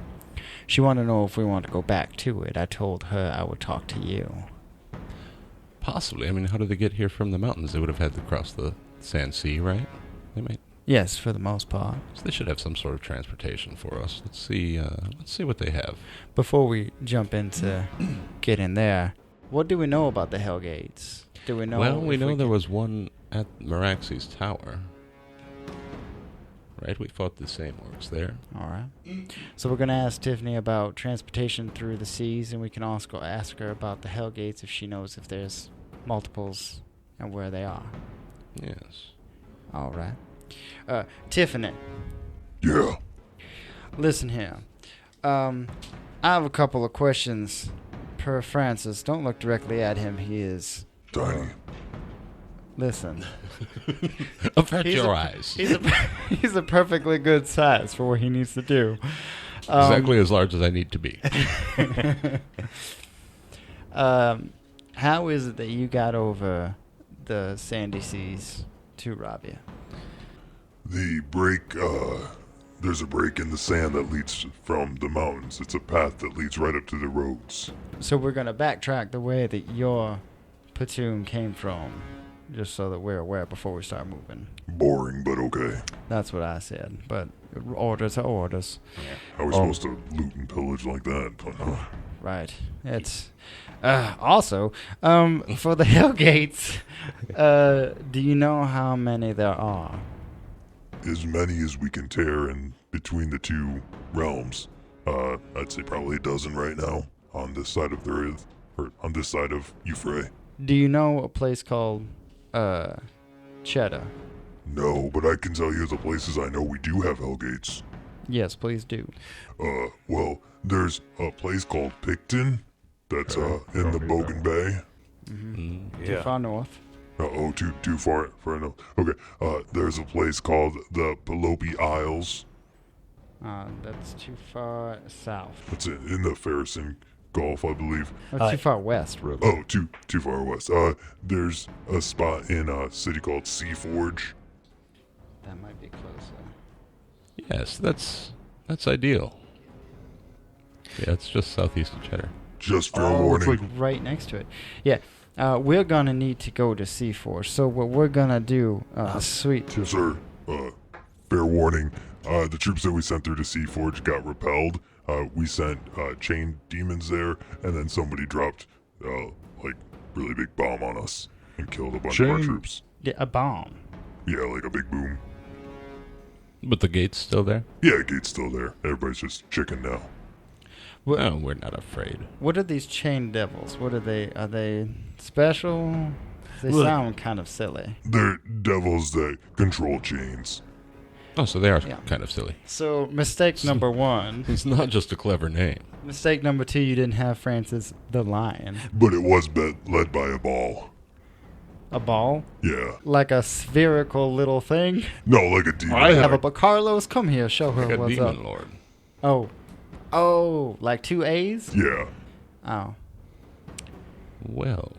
[SPEAKER 16] She wanted to know if we wanted to go back to it. I told her I would talk to you.
[SPEAKER 14] Possibly. I mean, how did they get here from the mountains? They would have had to cross the Sand Sea, right? They might.
[SPEAKER 16] Yes, for the most part.
[SPEAKER 14] So they should have some sort of transportation for us. Let's see what they have.
[SPEAKER 16] Before we jump into getting there, what do we know about the hell gates? Do we know?
[SPEAKER 14] Well, we know there was one at Meraxi's tower. Right? We fought the same orcs there.
[SPEAKER 16] All right. So we're going to ask Tiffany about transportation through the seas, and we can also ask her about the hell gates if she knows if there's multiples and where they are.
[SPEAKER 14] Yes.
[SPEAKER 16] All right. Tiffany.
[SPEAKER 8] Yeah.
[SPEAKER 16] Listen here. I have a couple of questions per Francis. Don't look directly at him. He is
[SPEAKER 8] tiny.
[SPEAKER 16] Listen.
[SPEAKER 14] Avert your eyes.
[SPEAKER 16] He's a perfectly good size for what he needs to do.
[SPEAKER 14] Exactly as large as I need to be.
[SPEAKER 16] How is it that you got over the sandy seas to Rhavia?
[SPEAKER 8] The break, there's a break in the sand that leads from the mountains. It's a path that leads right up to the roads.
[SPEAKER 16] So we're going to backtrack the way that your platoon came from, just so that we're aware before we start moving.
[SPEAKER 8] Boring, but okay.
[SPEAKER 16] That's what I said, but orders are orders.
[SPEAKER 8] How are we supposed to loot and pillage like that?
[SPEAKER 16] Right. It's also for the hell gates. Do you know how many there are?
[SPEAKER 8] As many as we can tear in between the two realms. I'd say probably a dozen right now on this side of the Rith, or on this side of Euphrates.
[SPEAKER 16] Do you know a place called Cheddar?
[SPEAKER 8] No, but I can tell you the places I know we do have hellgates.
[SPEAKER 16] Yes, please do.
[SPEAKER 8] Well, there's a place called Picton that's in the Bogan Bay.
[SPEAKER 16] Mm-hmm. Too far north.
[SPEAKER 8] Too far north. Okay, there's a place called the Pelopi Isles.
[SPEAKER 16] That's too far south.
[SPEAKER 8] It's in the Farrison Gulf, I believe.
[SPEAKER 16] That's too far west, really.
[SPEAKER 8] Oh, too far west. There's a spot in a city called Seaforge.
[SPEAKER 16] That might be closer.
[SPEAKER 14] Yes, that's ideal. Yeah, it's just southeast of Cheddar.
[SPEAKER 8] Just fair warning.
[SPEAKER 16] It's like right next to it. Yeah. We're gonna need to go to Seaforge. So what we're gonna do, sweet.
[SPEAKER 8] Sir, fair warning. The troops that we sent through to Seaforge got repelled. We sent chained demons there, and then somebody dropped like really big bomb on us and killed a bunch of our troops.
[SPEAKER 16] Yeah, a bomb.
[SPEAKER 8] Yeah, like a big boom.
[SPEAKER 14] But the gate's still there?
[SPEAKER 8] Yeah, gate's still there. Everybody's just chicken now.
[SPEAKER 14] No, we're not afraid.
[SPEAKER 16] What are these chained devils? What are they? Are they special? They sound kind of silly.
[SPEAKER 8] They're devils that control chains.
[SPEAKER 14] Oh, so they are kind of silly.
[SPEAKER 16] So, mistake number one.
[SPEAKER 14] It's not just a clever name.
[SPEAKER 16] Mistake number two, you didn't have Francis the Lion.
[SPEAKER 8] But it was led by a ball.
[SPEAKER 16] A ball?
[SPEAKER 8] Yeah.
[SPEAKER 16] Like a spherical little thing?
[SPEAKER 8] No, like a demon.
[SPEAKER 16] I have a Carlos, come here, show her
[SPEAKER 14] like
[SPEAKER 16] what's
[SPEAKER 14] a demon
[SPEAKER 16] up.
[SPEAKER 14] lord.
[SPEAKER 16] Oh, like 2 A's?
[SPEAKER 8] Yeah.
[SPEAKER 16] Oh.
[SPEAKER 14] Well.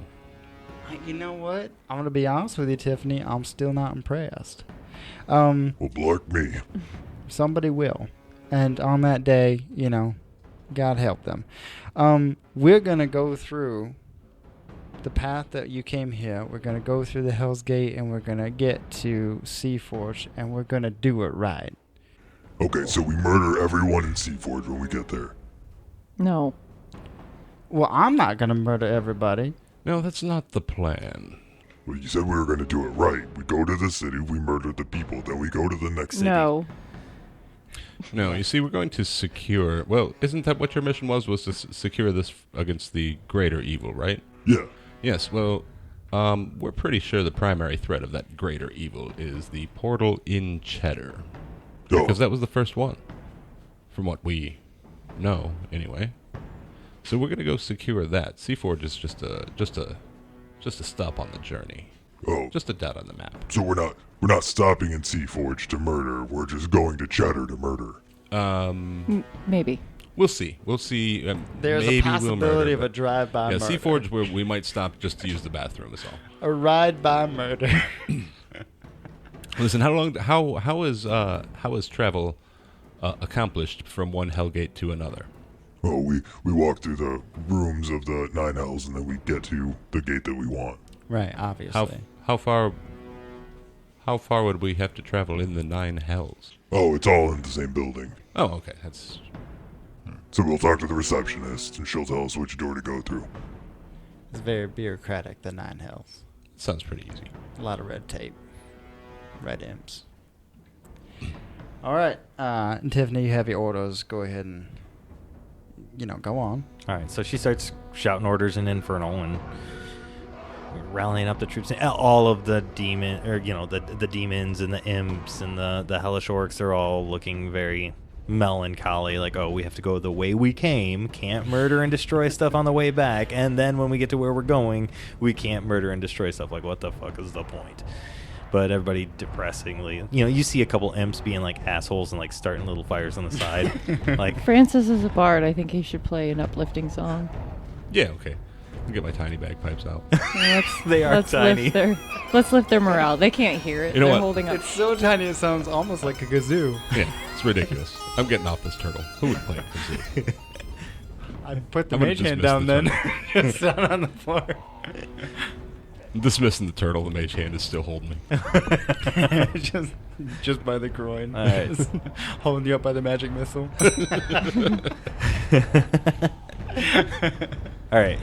[SPEAKER 16] You know what? I'm going to be honest with you, Tiffany. I'm still not impressed.
[SPEAKER 8] Well, block me.
[SPEAKER 16] Somebody will. And on that day, God help them. We're going to go through the path that you came here. We're going to go through the Hell's Gate, and we're going to get to Seaforge, and we're going to do it right.
[SPEAKER 8] Okay, so we murder everyone in Seaforge when we get there.
[SPEAKER 15] No.
[SPEAKER 16] Well, I'm not going to murder everybody.
[SPEAKER 14] No, that's not the plan.
[SPEAKER 8] Well, you said we were going to do it right. We go to the city, we murder the people, then we go to the next city.
[SPEAKER 15] No.
[SPEAKER 14] No, you see, we're going to secure... Well, isn't that what your mission was to secure this against the greater evil, right?
[SPEAKER 8] Yeah.
[SPEAKER 14] Yes, well, we're pretty sure the primary threat of that greater evil is the portal in Cheddar.
[SPEAKER 8] Oh.
[SPEAKER 14] Because that was the first one, from what we know, anyway. So we're going to go secure that. Seaforge is just a stop on the journey.
[SPEAKER 8] Oh.
[SPEAKER 14] Just a dot on the map.
[SPEAKER 8] So we're not stopping in Seaforge to murder. We're just going to Cheddar to murder.
[SPEAKER 15] Maybe.
[SPEAKER 14] We'll see. We'll see.
[SPEAKER 16] There's
[SPEAKER 14] maybe
[SPEAKER 16] a possibility
[SPEAKER 14] we'll murder,
[SPEAKER 16] of a drive-by
[SPEAKER 14] yeah,
[SPEAKER 16] murder.
[SPEAKER 14] Seaforge, where we might stop just to use the bathroom is all.
[SPEAKER 16] A ride-by murder.
[SPEAKER 14] Listen, how is travel accomplished from one Hellgate to another?
[SPEAKER 8] Oh, we walk through the rooms of the 9 hells, and then we get to the gate that we want.
[SPEAKER 16] Right, obviously.
[SPEAKER 14] How far would we have to travel in the 9 hells?
[SPEAKER 8] Oh, it's all in the same building.
[SPEAKER 14] Oh, okay. That's...
[SPEAKER 8] So we'll talk to the receptionist, and she'll tell us which door to go through.
[SPEAKER 16] It's very bureaucratic, the 9 hells.
[SPEAKER 14] Sounds pretty easy.
[SPEAKER 16] A lot of red tape. Red imps. All right, Tiffany, you have your orders. Go ahead and, go on.
[SPEAKER 2] All right, so she starts shouting orders in Infernal and rallying up the troops. All of the demon, or the demons and the imps and the hellish orcs, they're all looking very melancholy, like, oh, we have to go the way we came, can't murder and destroy stuff on the way back, and then when we get to where we're going, we can't murder and destroy stuff. Like, what the fuck is the point? But everybody depressingly, you see a couple imps being like assholes and like starting little fires on the side. Like,
[SPEAKER 15] Francis is a bard. I think he should play an uplifting song.
[SPEAKER 14] Yeah, okay. I'll get my tiny bagpipes out.
[SPEAKER 15] Let's lift their morale. They can't hear it.
[SPEAKER 14] You know
[SPEAKER 15] They're
[SPEAKER 14] what?
[SPEAKER 15] holding up.
[SPEAKER 16] It's so tiny it sounds almost like a kazoo.
[SPEAKER 14] Yeah, it's ridiculous. I'm getting off this turtle. Who would play a kazoo?
[SPEAKER 16] I put the
[SPEAKER 14] I'm gonna
[SPEAKER 16] mage hand
[SPEAKER 14] dismiss
[SPEAKER 16] down
[SPEAKER 14] the
[SPEAKER 16] then.
[SPEAKER 14] turtle.
[SPEAKER 16] Just down on the floor.
[SPEAKER 14] I'm dismissing the turtle. The mage hand is still holding me.
[SPEAKER 16] just by the groin.
[SPEAKER 2] All right.
[SPEAKER 16] Just holding you up by the magic missile.
[SPEAKER 2] all right.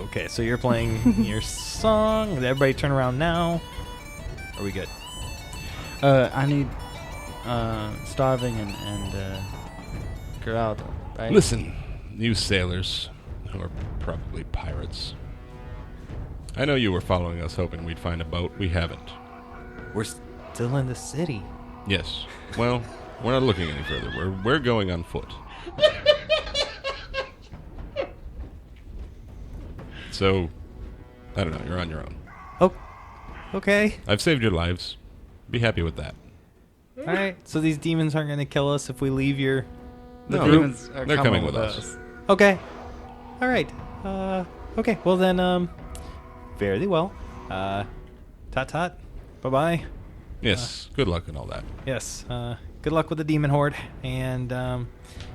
[SPEAKER 2] Okay, so you're playing your song. Everybody turn around now. Are we good?
[SPEAKER 16] I need Starving and Geraldo, right?
[SPEAKER 14] Listen, you sailors, who are probably pirates. I know you were following us hoping we'd find a boat. We haven't.
[SPEAKER 2] We're still in the city.
[SPEAKER 14] Yes. Well, we're not looking any further. We're going on foot. So, I don't know. You're on your own.
[SPEAKER 2] Oh, okay.
[SPEAKER 14] I've saved your lives. Be happy with that.
[SPEAKER 2] All right. So these demons aren't going to kill us if we leave your...
[SPEAKER 14] No,
[SPEAKER 16] demons are
[SPEAKER 14] they're coming with us.
[SPEAKER 2] Okay. All right. Okay. Well then, fairly well. Tot. Bye-bye.
[SPEAKER 14] Yes. Good luck and all that.
[SPEAKER 2] Yes. Good luck with the demon horde, and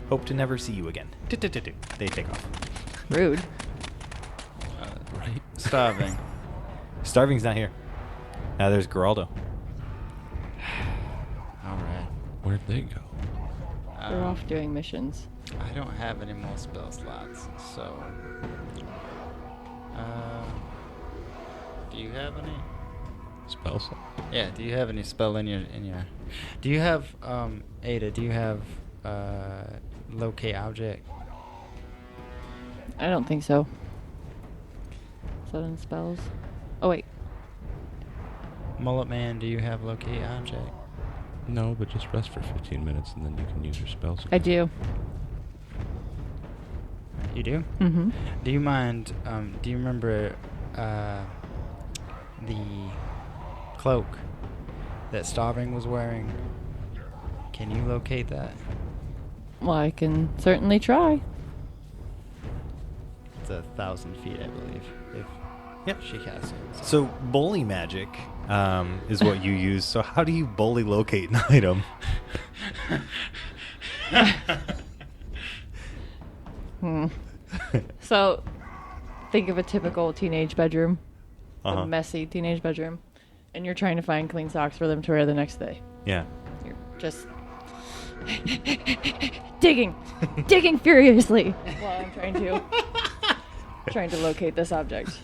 [SPEAKER 2] hope to never see you again. They take off.
[SPEAKER 15] Rude.
[SPEAKER 14] Right.
[SPEAKER 16] Starving.
[SPEAKER 2] Starving's not here. Now there's Geraldo.
[SPEAKER 16] All right.
[SPEAKER 14] Where'd they go?
[SPEAKER 15] They're off doing missions.
[SPEAKER 16] I don't have any more spell slots, so... do you have any?
[SPEAKER 14] Spell slot?
[SPEAKER 16] Yeah, do you have any spell in your... Do you have, Ayda, do you have, locate object?
[SPEAKER 15] I don't think so. Is that in spells? Oh, wait.
[SPEAKER 16] Mullet Man, do you have locate object?
[SPEAKER 14] No, but just rest for 15 minutes and then you can use your spells.
[SPEAKER 15] I do.
[SPEAKER 16] You do?
[SPEAKER 15] Mm-hmm.
[SPEAKER 16] Do you mind, do you remember, the cloak that Starving was wearing? Can you locate that?
[SPEAKER 15] Well, I can certainly try.
[SPEAKER 16] It's 1,000 feet, I believe, if she casts it.
[SPEAKER 2] So bully magic is what you use. So how do you bully locate an item?
[SPEAKER 15] So, think of a typical teenage bedroom.
[SPEAKER 2] Uh-huh.
[SPEAKER 15] A messy teenage bedroom. And you're trying to find clean socks for them to wear the next day.
[SPEAKER 2] Yeah.
[SPEAKER 15] You're just digging furiously while I'm trying to. trying to locate this object.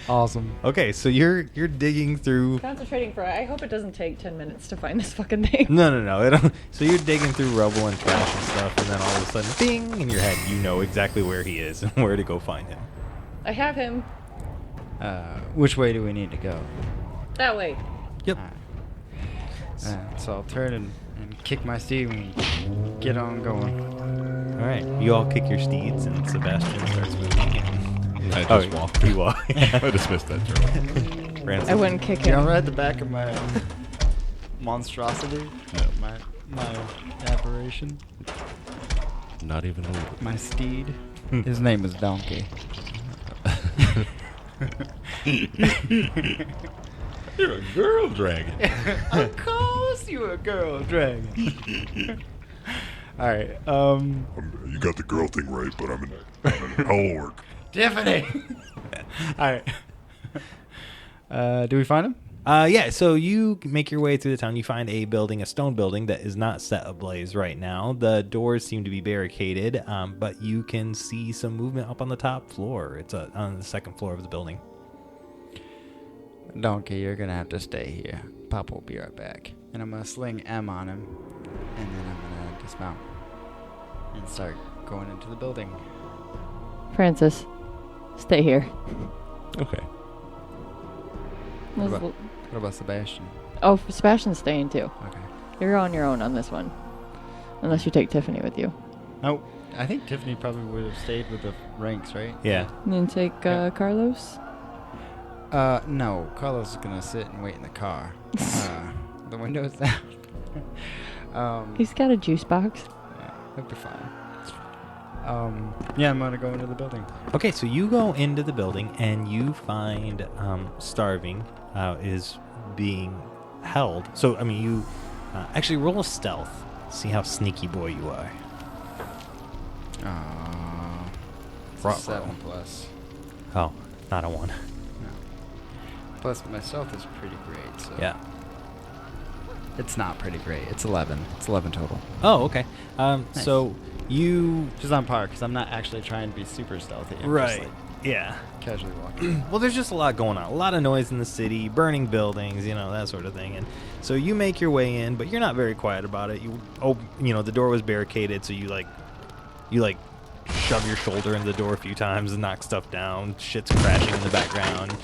[SPEAKER 16] Awesome.
[SPEAKER 2] Okay, so you're digging through.
[SPEAKER 15] Concentrating for. I hope it doesn't take 10 minutes to find this fucking thing.
[SPEAKER 2] No. So you're digging through rubble and trash and stuff, and then all of a sudden, ding! In your head, you know exactly where he is and where to go find him.
[SPEAKER 15] I have him.
[SPEAKER 16] Which way do we need to go?
[SPEAKER 15] That way.
[SPEAKER 2] Yep.
[SPEAKER 16] So I'll turn and kick my steed and get on going.
[SPEAKER 2] All right. You all kick your steeds, and Sebastian starts moving. And
[SPEAKER 14] I just walk.
[SPEAKER 2] You walk.
[SPEAKER 14] I dismissed that joke.
[SPEAKER 15] I wouldn't kick
[SPEAKER 16] Can
[SPEAKER 15] him.
[SPEAKER 16] I ride the back of my monstrosity?
[SPEAKER 14] No.
[SPEAKER 16] My aberration?
[SPEAKER 14] Not even a little.
[SPEAKER 16] My steed? His name is Donkey.
[SPEAKER 14] You're a girl dragon.
[SPEAKER 16] Of course you're a girl dragon. Alright,
[SPEAKER 8] You got the girl thing right, but I'm in hell work.
[SPEAKER 16] Tiffany! Alright. Do we find him?
[SPEAKER 2] Yeah, so you make your way through the town. You find a building, a stone building that is not set ablaze right now. The doors seem to be barricaded, but you can see some movement up on the top floor. It's on the second floor of the building.
[SPEAKER 16] Donkey, you're gonna have to stay here. Papa will be right back. And I'm gonna sling M on him, and then I'm gonna dismount and start going into the building.
[SPEAKER 15] Francis, stay here.
[SPEAKER 14] Okay.
[SPEAKER 16] What about Sebastian?
[SPEAKER 15] Oh, Sebastian's staying too.
[SPEAKER 16] Okay.
[SPEAKER 15] You're on your own on this one. Unless you take Tiffany with you.
[SPEAKER 16] No, I think Tiffany probably would have stayed with the ranks, right?
[SPEAKER 2] Yeah.
[SPEAKER 15] And then take Carlos?
[SPEAKER 16] No. Carlos is gonna sit and wait in the car. The window's down.
[SPEAKER 15] He's got a juice box.
[SPEAKER 16] Yeah, he'll be fine. Yeah, I'm gonna go into the building.
[SPEAKER 2] Okay, so you go into the building and you find Starving is being held. So, I mean, you actually roll a stealth. See how sneaky boy you are.
[SPEAKER 16] 7 plus.
[SPEAKER 2] Oh, not a 1.
[SPEAKER 16] No. Plus, my stealth is pretty great, so.
[SPEAKER 2] Yeah.
[SPEAKER 16] It's not pretty great. It's 11. It's 11 total.
[SPEAKER 2] Oh, okay.
[SPEAKER 16] Nice.
[SPEAKER 2] So you...
[SPEAKER 16] Just on par, because I'm not actually trying to be super stealthy. I'm
[SPEAKER 2] right.
[SPEAKER 16] Just, like,
[SPEAKER 2] yeah.
[SPEAKER 16] Casually walking.
[SPEAKER 2] Well, there's just a lot going on. A lot of noise in the city, burning buildings, that sort of thing. And so you make your way in, but you're not very quiet about it. The door was barricaded, so you shove your shoulder into the door a few times and knock stuff down. Shit's crashing in the background.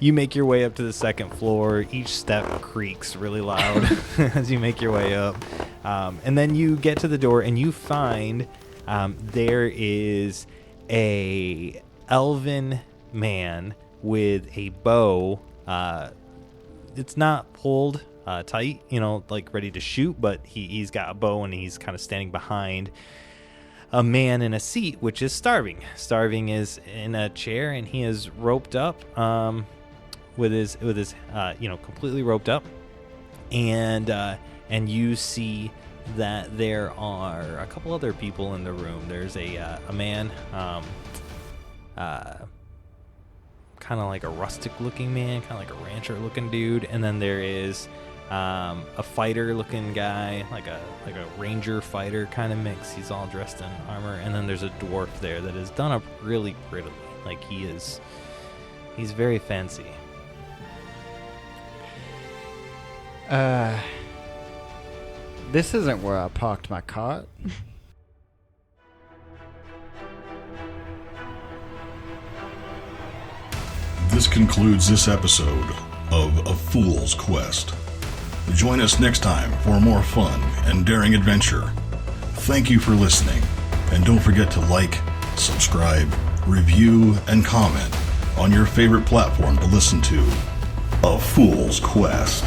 [SPEAKER 2] You make your way up to the second floor. Each step creaks really loud as you make your way up. And then you get to the door and you find there is a elven man with a bow. It's not pulled tight, ready to shoot, but he's got a bow and he's kind of standing behind a man in a seat, which is Starving. Starving is in a chair and he is roped up, with his completely roped up, and you see that there are a couple other people in the room. There's a man, kind of like a rustic-looking man, kind of like a rancher-looking dude, and then there is a fighter-looking guy, like a ranger fighter kind of mix. He's all dressed in armor, and then there's a dwarf there that is done up really prettily. Like he's very fancy.
[SPEAKER 16] This isn't where I parked my cart.
[SPEAKER 1] This concludes this episode of A Fool's Quest. Join us next time for a more fun and daring adventure. Thank you for listening, and don't forget to like, subscribe, review, and comment on your favorite platform to listen to A Fool's Quest.